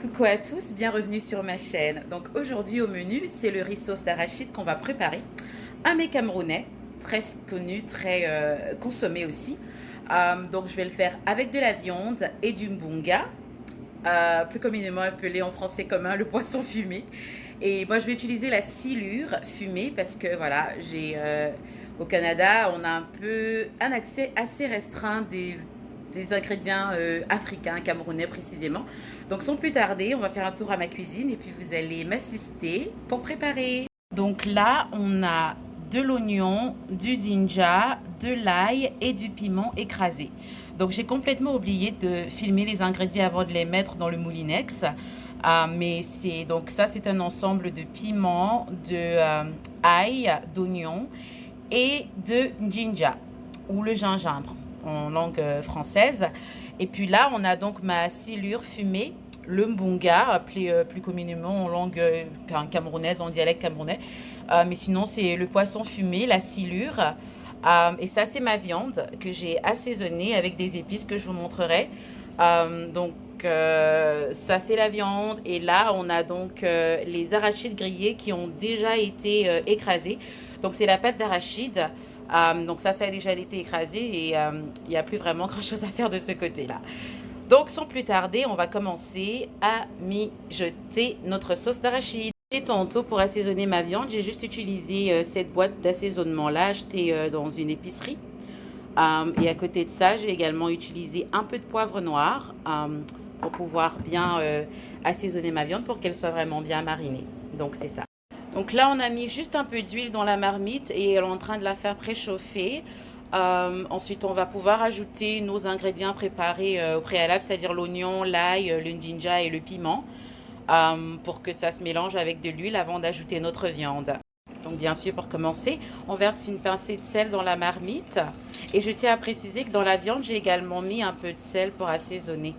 Coucou à tous, bienvenue sur ma chaîne. Donc aujourd'hui au menu, c'est le riz sauce d'arachide qu'on va préparer. Un mets camerounais, très connu, très consommé aussi. Donc je vais le faire avec de la viande et du mbunga, plus communément appelé en français commun le poisson fumé. Et moi je vais utiliser la silure fumée parce que voilà, au Canada, on a un accès assez restreint des ingrédients africains, camerounais précisément. Donc sans plus tarder, on va faire un tour à ma cuisine et puis vous allez m'assister pour préparer. Donc là, on a de l'oignon, du ginger, de l'ail et du piment écrasé. Donc j'ai complètement oublié de filmer les ingrédients avant de les mettre dans le moulinex. Mais c'est donc ça, c'est un ensemble de piment, de ail, d'oignon et de ginger ou le gingembre en langue française. Et puis là, on a donc ma silure fumée, le mbunga, appelé plus communément en langue camerounaise, en dialecte camerounais. Mais sinon, c'est le poisson fumé, la silure. Et ça, c'est ma viande que j'ai assaisonnée avec des épices que je vous montrerai. Ça, c'est la viande. Et là, on a donc les arachides grillés qui ont déjà été écrasés. Donc, c'est la pâte d'arachide. Donc ça a déjà été écrasé et il n'y a plus vraiment grand-chose à faire de ce côté-là. Donc, sans plus tarder, on va commencer à mijoter notre sauce d'arachide. Et tantôt, pour assaisonner ma viande, j'ai juste utilisé cette boîte d'assaisonnement-là achetée dans une épicerie. Et à côté de ça, j'ai également utilisé un peu de poivre noir pour pouvoir bien assaisonner ma viande pour qu'elle soit vraiment bien marinée. Donc, c'est ça. Donc là, on a mis juste un peu d'huile dans la marmite et elle est en train de la faire préchauffer. Ensuite, on va pouvoir ajouter nos ingrédients préparés au préalable, c'est-à-dire l'oignon, l'ail, le ginger et le piment, pour que ça se mélange avec de l'huile avant d'ajouter notre viande. Donc bien sûr, pour commencer, on verse une pincée de sel dans la marmite. Et je tiens à préciser que dans la viande, j'ai également mis un peu de sel pour assaisonner.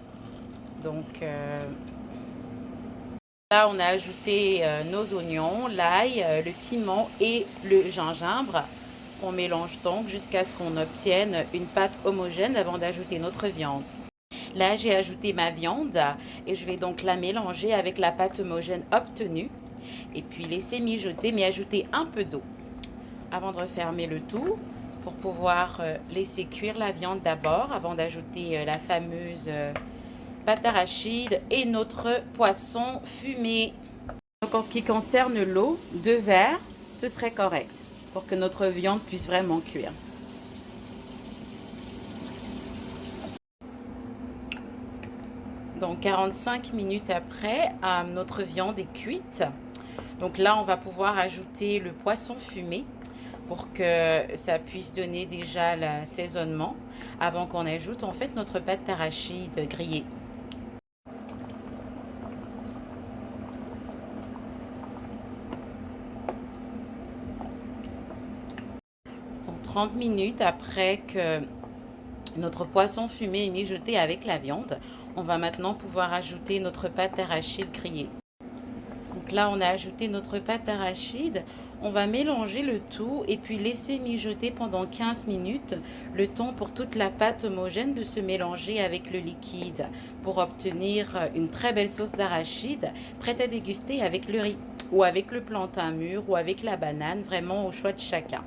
Donc là, on a ajouté nos oignons, l'ail, le piment et le gingembre. On mélange donc jusqu'à ce qu'on obtienne une pâte homogène avant d'ajouter notre viande. Là, j'ai ajouté ma viande et je vais donc la mélanger avec la pâte homogène obtenue. Et puis laisser mijoter, mais ajouter un peu d'eau avant de refermer le tout pour pouvoir laisser cuire la viande d'abord avant d'ajouter la fameuse pâte d'arachide et notre poisson fumé. Donc en ce qui concerne l'eau, 2 verres, ce serait correct pour que notre viande puisse vraiment cuire. Donc 45 minutes après, notre viande est cuite. Donc là, on va pouvoir ajouter le poisson fumé pour que ça puisse donner déjà l'assaisonnement avant qu'on ajoute en fait notre pâte d'arachide grillée. Donc 30 minutes après que notre poisson fumé est mijoté avec la viande, on va maintenant pouvoir ajouter notre pâte d'arachide grillée. Donc là, on a ajouté notre pâte d'arachide. On va mélanger le tout et puis laisser mijoter pendant 15 minutes, le temps pour toute la pâte homogène de se mélanger avec le liquide pour obtenir une très belle sauce d'arachide prête à déguster avec le riz ou avec le plantain mûr ou avec la banane, vraiment au choix de chacun.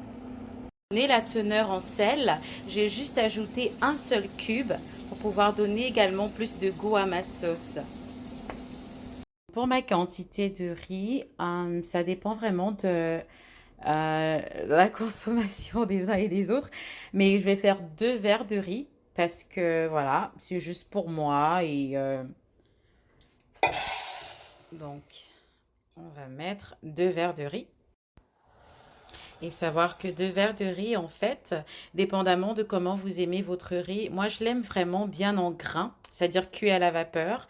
Pour donner la teneur en sel, j'ai juste ajouté un seul cube pour pouvoir donner également plus de goût à ma sauce. Pour ma quantité de riz, ça dépend vraiment de la consommation des uns et des autres. Mais je vais faire 2 verres de riz parce que voilà, c'est juste pour moi. Et donc, on va mettre 2 verres de riz. Et savoir que 2 verres de riz, en fait, dépendamment de comment vous aimez votre riz, moi je l'aime vraiment bien en grains, c'est-à-dire cuit à la vapeur.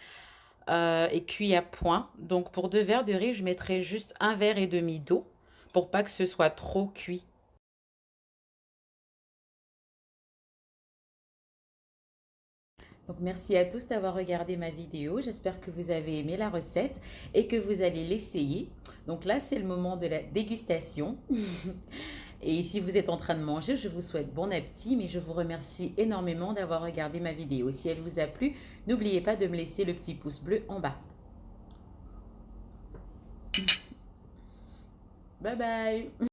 Et cuit à point. Donc pour 2 verres de riz, je mettrai juste 1,5 verre d'eau pour pas que ce soit trop cuit. Donc merci à tous d'avoir regardé ma vidéo. J'espère que vous avez aimé la recette et que vous allez l'essayer. Donc là, c'est le moment de la dégustation. Et si vous êtes en train de manger, je vous souhaite bon appétit, mais je vous remercie énormément d'avoir regardé ma vidéo. Si elle vous a plu, n'oubliez pas de me laisser le petit pouce bleu en bas. Bye bye.